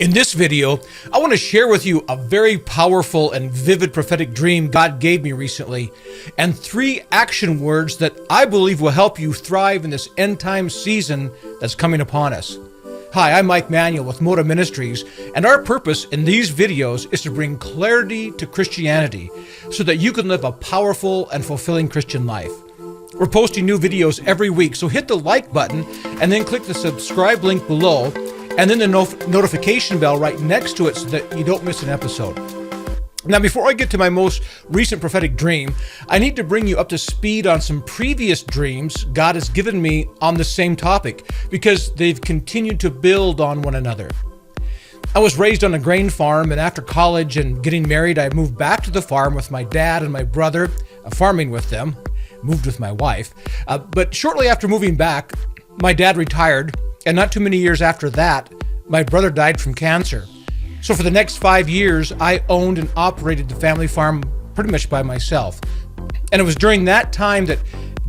In this video, I want to share with you a very powerful and vivid prophetic dream God gave me recently, and 3 action words that I believe will help you thrive in this end time season that's coming upon us. Hi, I'm Manuel with Moda Ministries, and our purpose in these videos is to bring clarity to Christianity so that you can live a powerful and fulfilling Christian life. We're posting new videos every week, so hit the like button and then click the subscribe link below, and then the notification bell right next to it so that you don't miss an episode. Now, before I get to my most recent prophetic dream, I need to bring you up to speed on some previous dreams God has given me on the same topic, because they've continued to build on one another. I was raised on a grain farm, and after college and getting married, I moved back to the farm with my dad and my brother, farming with them, moved with my wife. But shortly after moving back, my dad retired, and not too many years after that, my brother died from cancer. So for the next 5 years, I owned and operated the family farm pretty much by myself. And it was during that time that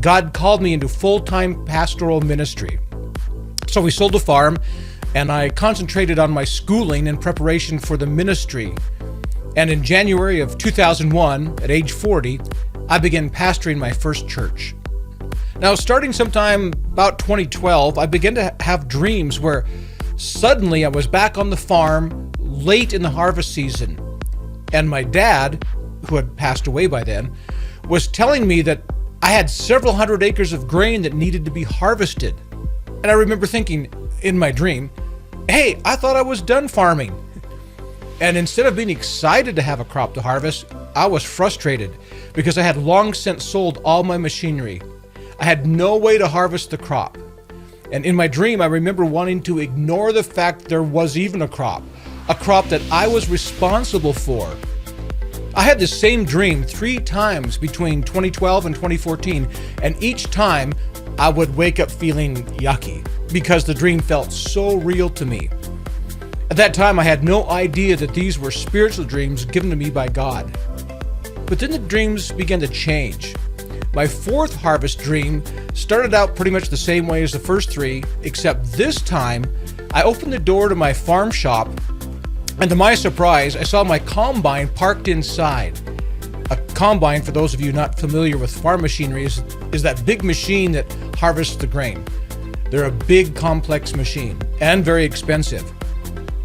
God called me into full-time pastoral ministry. So we sold the farm, and I concentrated on my schooling in preparation for the ministry. And in January of 2001, at age 40, I began pastoring my first church. Now, starting sometime about 2012, I began to have dreams where suddenly I was back on the farm late in the harvest season. And my dad, who had passed away by then, was telling me that I had several hundred acres of grain that needed to be harvested. And I remember thinking in my dream, hey, I thought I was done farming. And instead of being excited to have a crop to harvest, I was frustrated because I had long since sold all my machinery. I had no way to harvest the crop. And in my dream, I remember wanting to ignore the fact there was even a crop that I was responsible for. I had the same dream 3 times between 2012 and 2014, and each time I would wake up feeling yucky because the dream felt so real to me. At that time, I had no idea that these were spiritual dreams given to me by God. But then the dreams began to change. My 4th harvest dream started out pretty much the same way as the first 3, except this time I opened the door to my farm shop, and to my surprise, I saw my combine parked inside. A combine, for those of you not familiar with farm machinery, is that big machine that harvests the grain. They're a big, complex machine and very expensive.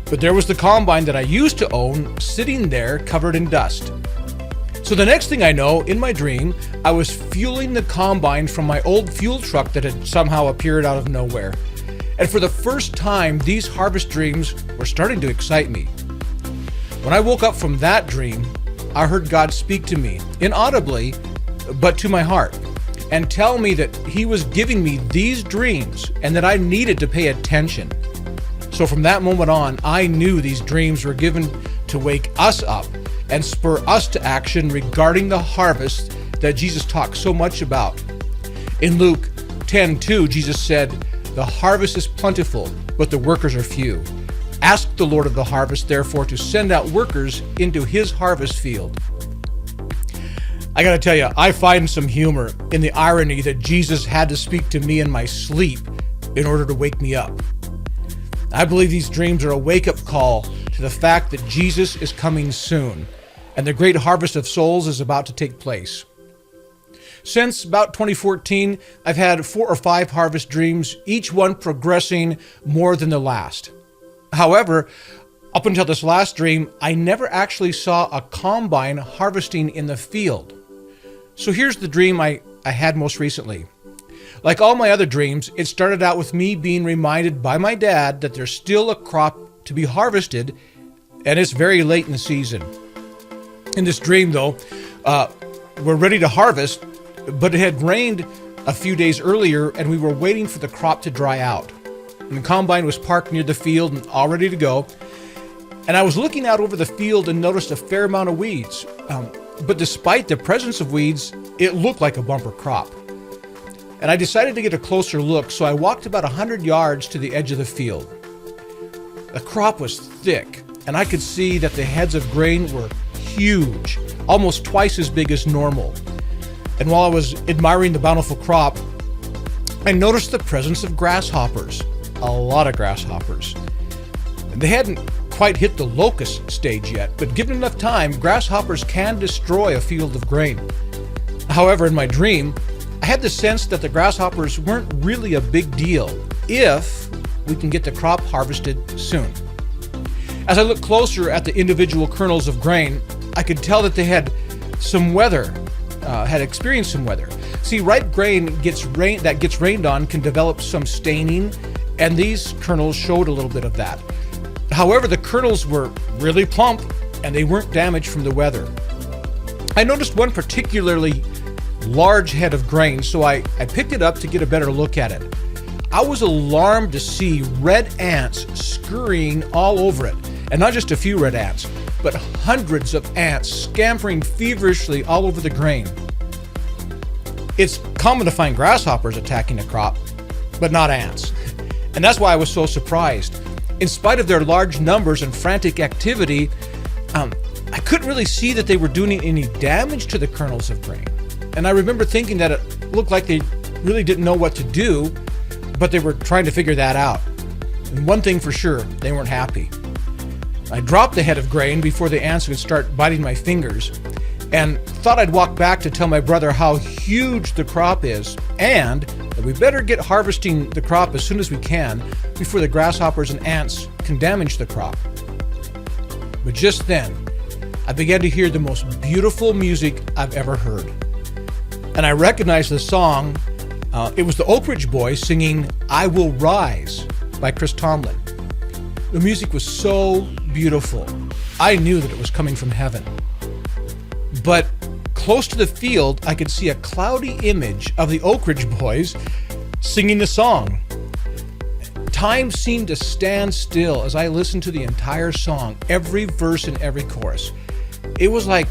But there was the combine that I used to own sitting there covered in dust. So the next thing I know, in my dream, I was fueling the combine from my old fuel truck that had somehow appeared out of nowhere. And for the first time, these harvest dreams were starting to excite me. When I woke up from that dream, I heard God speak to me, inaudibly, but to my heart, and tell me that He was giving me these dreams and that I needed to pay attention. So from that moment on, I knew these dreams were given to wake us up and spur us to action regarding the harvest that Jesus talked so much about. In Luke 10:2, Jesus said, "The harvest is plentiful, but the workers are few. Ask the Lord of the harvest, therefore, to send out workers into His harvest field." I gotta tell you, I find some humor in the irony that Jesus had to speak to me in my sleep in order to wake me up. I believe these dreams are a wake-up call to the fact that Jesus is coming soon, and the great harvest of souls is about to take place. Since about 2014, I've had 4 or 5 harvest dreams, each one progressing more than the last. However, up until this last dream, I never actually saw a combine harvesting in the field. So here's the dream I had most recently. Like all my other dreams, it started out with me being reminded by my dad that there's still a crop to be harvested, and it's very late in the season. In this dream, though, we're ready to harvest, but it had rained a few days earlier, and we were waiting for the crop to dry out. And the combine was parked near the field and all ready to go. And I was looking out over the field and noticed a fair amount of weeds. But despite the presence of weeds, it looked like a bumper crop. And I decided to get a closer look, so I walked about 100 yards to the edge of the field. The crop was thick, and I could see that the heads of grain were huge, almost twice as big as normal. And while I was admiring the bountiful crop, I noticed the presence of grasshoppers, a lot of grasshoppers. They hadn't quite hit the locust stage yet, but given enough time, grasshoppers can destroy a field of grain. However, in my dream, I had the sense that the grasshoppers weren't really a big deal if we can get the crop harvested soon. As I looked closer at the individual kernels of grain, I could tell that they had experienced some weather. See, ripe grain that gets rained on can develop some staining, and these kernels showed a little bit of that. However, the kernels were really plump, and they weren't damaged from the weather. I noticed one particularly large head of grain, so I picked it up to get a better look at it. I was alarmed to see red ants scurrying all over it, and not just a few red ants, but hundreds of ants scampering feverishly all over the grain. It's common to find grasshoppers attacking a crop, but not ants. And that's why I was so surprised. In spite of their large numbers and frantic activity, I couldn't really see that they were doing any damage to the kernels of grain. And I remember thinking that it looked like they really didn't know what to do, but they were trying to figure that out. And one thing for sure, they weren't happy. I dropped the head of grain before the ants would start biting my fingers, and thought I'd walk back to tell my brother how huge the crop is, and that we better get harvesting the crop as soon as we can before the grasshoppers and ants can damage the crop. But just then, I began to hear the most beautiful music I've ever heard. And I recognized the song. It was the Oak Ridge Boys singing "I Will Rise" by Chris Tomlin. The music was so beautiful. I knew that it was coming from heaven. But close to the field, I could see a cloudy image of the Oak Ridge Boys singing the song. Time seemed to stand still as I listened to the entire song, every verse and every chorus. It was like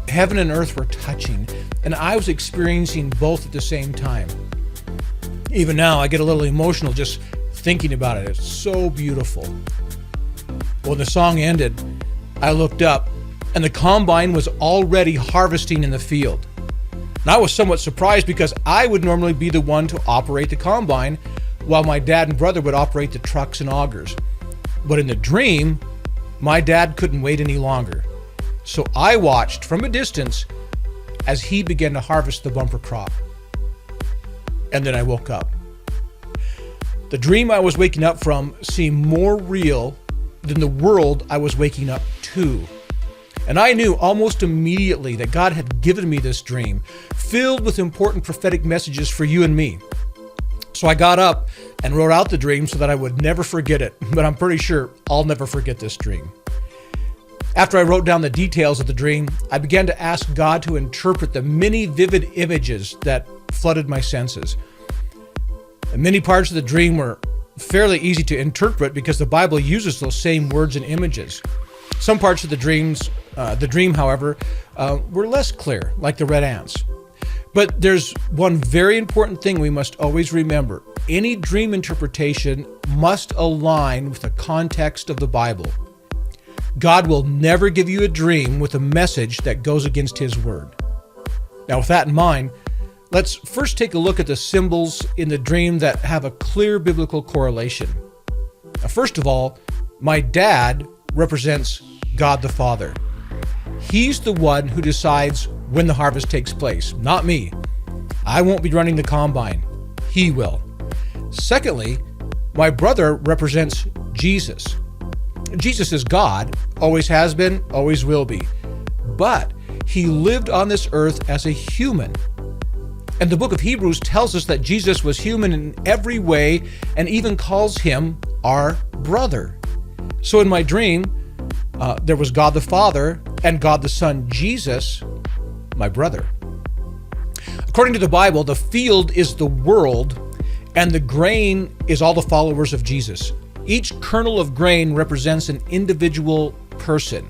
heaven and earth were touching, and I was experiencing both at the same time. Even now, I get a little emotional just thinking about it. It's so beautiful. When the song ended, I looked up, and the combine was already harvesting in the field. And I was somewhat surprised because I would normally be the one to operate the combine, while my dad and brother would operate the trucks and augers. But in the dream, my dad couldn't wait any longer. So I watched from a distance as he began to harvest the bumper crop. And then I woke up. The dream I was waking up from seemed more real than the world I was waking up to. And I knew almost immediately that God had given me this dream, filled with important prophetic messages for you and me. So I got up and wrote out the dream so that I would never forget it, but I'm pretty sure I'll never forget this dream. After I wrote down the details of the dream, I began to ask God to interpret the many vivid images that flooded my senses. And many parts of the dream were fairly easy to interpret because the Bible uses those same words and images. Some parts of the dream, however, were less clear, like the red ants. But there's one very important thing we must always remember. Any dream interpretation must align with the context of the Bible. God will never give you a dream with a message that goes against His Word. Now, with that in mind, let's first take a look at the symbols in the dream that have a clear biblical correlation. First of all, my dad represents God the Father. He's the one who decides when the harvest takes place, not me. I won't be running the combine. He will. Secondly, my brother represents Jesus. Jesus is God, always has been, always will be. But He lived on this earth as a human. And the book of Hebrews tells us that Jesus was human in every way and even calls Him our brother. So in my dream, there was God the Father and God the Son, Jesus, my brother. According to the Bible, the field is the world and the grain is all the followers of Jesus. Each kernel of grain represents an individual person.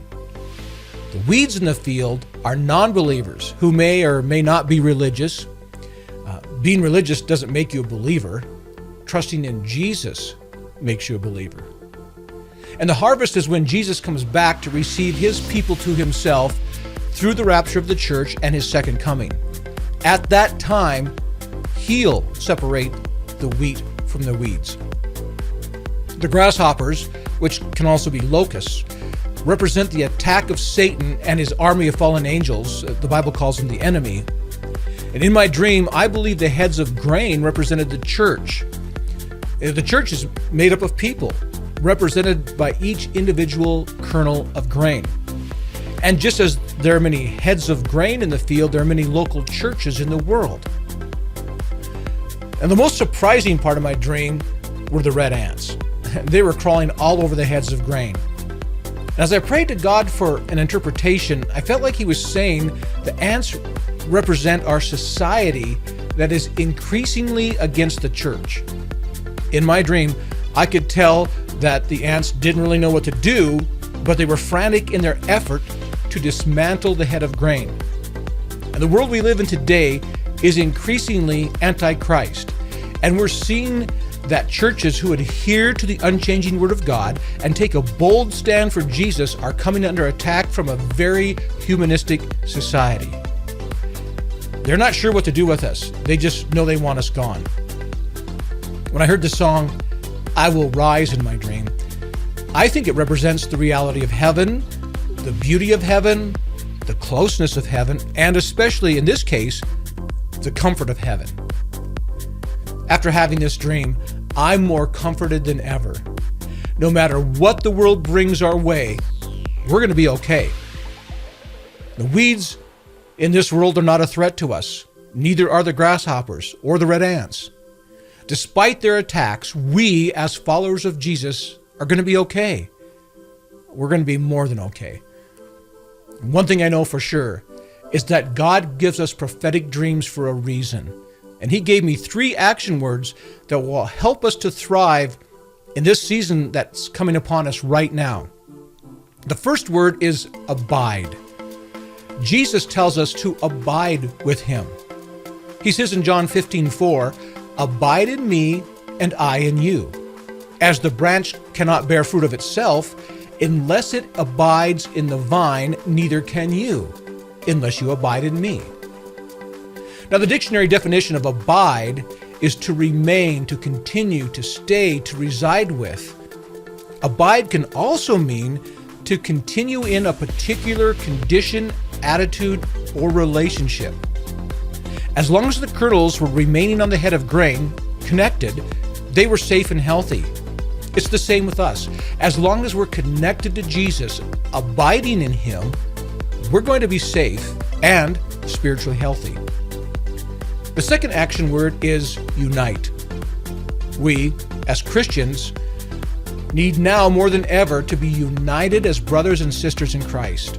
The weeds in the field are non-believers who may or may not be religious. Being religious doesn't make you a believer. Trusting in Jesus makes you a believer. And the harvest is when Jesus comes back to receive His people to Himself through the rapture of the church and His second coming. At that time, He'll separate the wheat from the weeds. The grasshoppers which can also be locusts, represent the attack of Satan and his army of fallen angels. The Bible calls them the enemy. And in my dream, I believe the heads of grain represented the church. The church is made up of people, represented by each individual kernel of grain. And just as there are many heads of grain in the field, there are many local churches in the world. And the most surprising part of my dream were the red ants. They were crawling all over the heads of grain. As I prayed to God for an interpretation, I felt like He was saying the ants represent our society that is increasingly against the church. In my dream, I could tell that the ants didn't really know what to do, but they were frantic in their effort to dismantle the head of grain. And the world we live in today is increasingly anti-Christ, and we're seeing that churches who adhere to the unchanging Word of God and take a bold stand for Jesus are coming under attack from a very humanistic society. They're not sure what to do with us. They just know they want us gone. When I heard the song, "I Will Rise" in my dream, I think it represents the reality of heaven, the beauty of heaven, the closeness of heaven, and especially in this case, the comfort of heaven. After having this dream, I'm more comforted than ever. No matter what the world brings our way, we're going to be okay. The weeds in this world are not a threat to us. Neither are the grasshoppers or the red ants. Despite their attacks, we, as followers of Jesus, are going to be okay. We're going to be more than okay. One thing I know for sure is that God gives us prophetic dreams for a reason. And He gave me 3 action words that will help us to thrive in this season that's coming upon us right now. The first word is abide. Jesus tells us to abide with Him. He says in John 15:4, "Abide in me and I in you. As the branch cannot bear fruit of itself unless it abides in the vine, neither can you unless you abide in me." Now, the dictionary definition of abide is to remain, to continue, to stay, to reside with. Abide can also mean to continue in a particular condition, attitude, or relationship. As long as the kernels were remaining on the head of grain, connected, they were safe and healthy. It's the same with us. As long as we're connected to Jesus, abiding in Him, we're going to be safe and spiritually healthy. The second action word is unite. We, as Christians, need now more than ever to be united as brothers and sisters in Christ.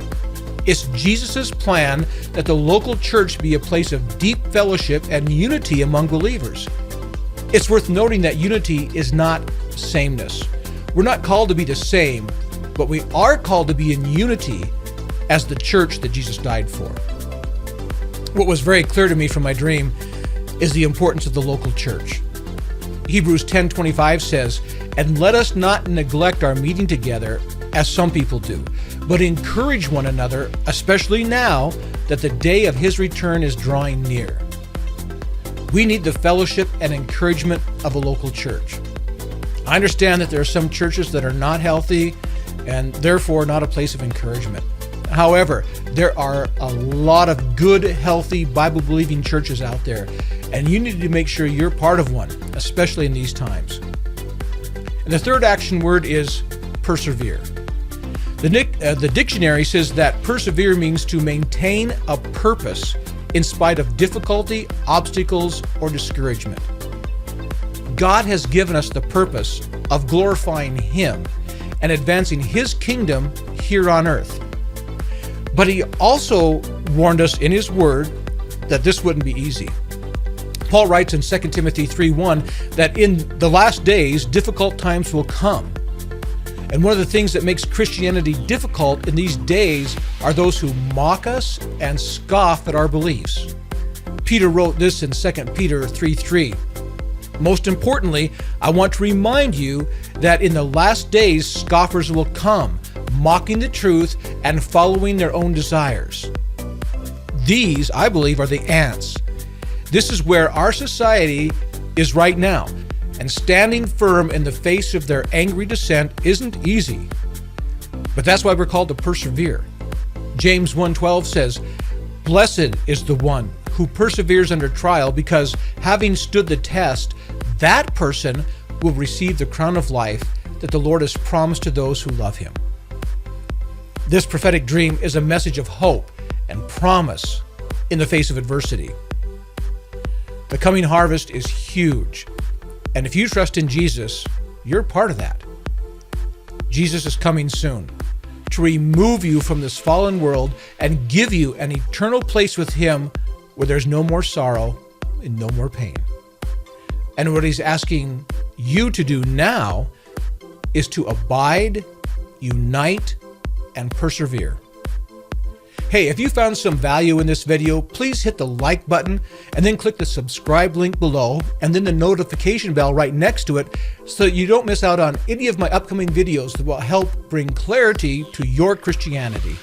It's Jesus' plan that the local church be a place of deep fellowship and unity among believers. It's worth noting that unity is not sameness. We're not called to be the same, but we are called to be in unity as the church that Jesus died for. What was very clear to me from my dream is the importance of the local church. Hebrews 10:25 says, "And let us not neglect our meeting together, as some people do, but encourage one another, especially now that the day of His return is drawing near." We need the fellowship and encouragement of a local church. I understand that there are some churches that are not healthy and therefore not a place of encouragement. However, there are a lot of good, healthy, Bible-believing churches out there, and you need to make sure you're part of one, especially in these times. And the third action word is persevere. The dictionary says that persevere means to maintain a purpose in spite of difficulty, obstacles, or discouragement. God has given us the purpose of glorifying Him and advancing His kingdom here on earth. But He also warned us in His Word that this wouldn't be easy. Paul writes in 2 Timothy 3:1 that in the last days, difficult times will come. And one of the things that makes Christianity difficult in these days are those who mock us and scoff at our beliefs. Peter wrote this in 2 Peter 3:3. Most importantly, I want to remind you that in the last days, scoffers will come, mocking the truth and following their own desires. These, I believe, are the ants. This is where our society is right now. and standing firm in the face of their angry dissent isn't easy. But that's why we're called to persevere. James 1:12 says, "Blessed is the one who perseveres under trial, because having stood the test, that person will receive the crown of life that the Lord has promised to those who love him." This prophetic dream is a message of hope and promise in the face of adversity. The coming harvest is huge, and if you trust in Jesus, you're part of that. Jesus is coming soon to remove you from this fallen world and give you an eternal place with him where there's no more sorrow and no more pain. And what he's asking you to do now is to abide, unite, and persevere. Hey, if you found some value in this video, please hit the like button and then click the subscribe link below and then the notification bell right next to it so that you don't miss out on any of my upcoming videos that will help bring clarity to your Christianity.